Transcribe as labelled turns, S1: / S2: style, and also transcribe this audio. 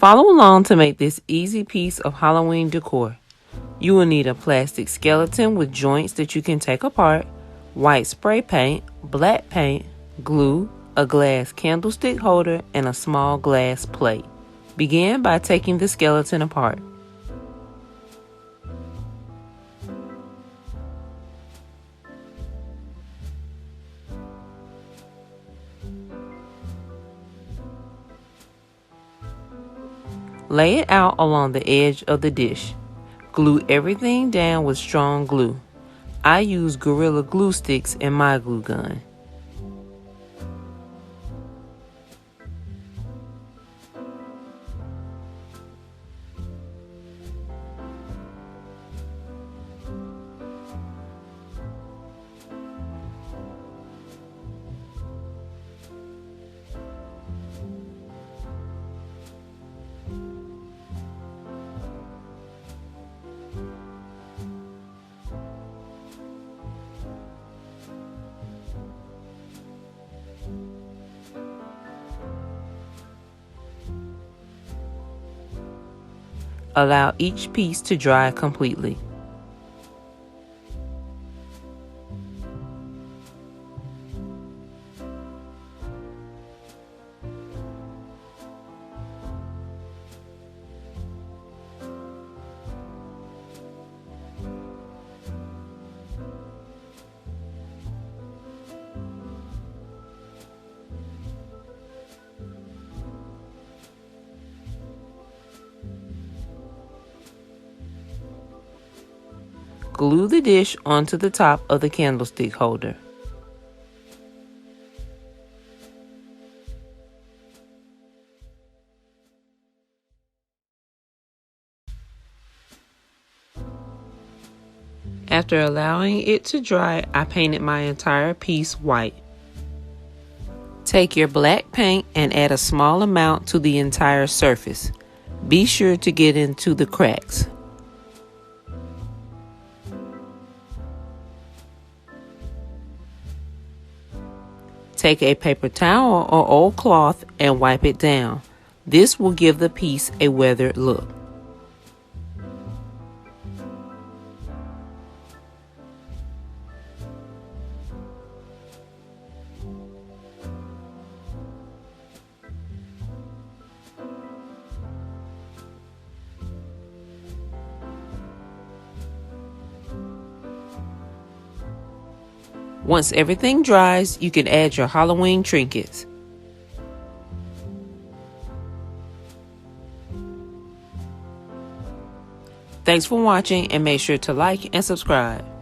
S1: Follow along to make this easy piece of Halloween decor. You will need a plastic skeleton with joints that you can take apart, white spray paint, black paint, glue, a glass candlestick holder, and a small glass plate. Begin by taking the skeleton apart. Lay it out along the edge of the dish. Glue everything down with strong glue. I use Gorilla Glue sticks in my glue gun. Allow each piece to dry completely. Glue the dish onto the top of the candlestick holder. After allowing it to dry, I painted my entire piece white. Take your black paint and add a small amount to the entire surface. Be sure to get into the cracks. Take a paper towel or old cloth and wipe it down. This will give the piece a weathered look. Once everything dries, you can add your Halloween trinkets. Thanks for watching, and make sure to like and subscribe.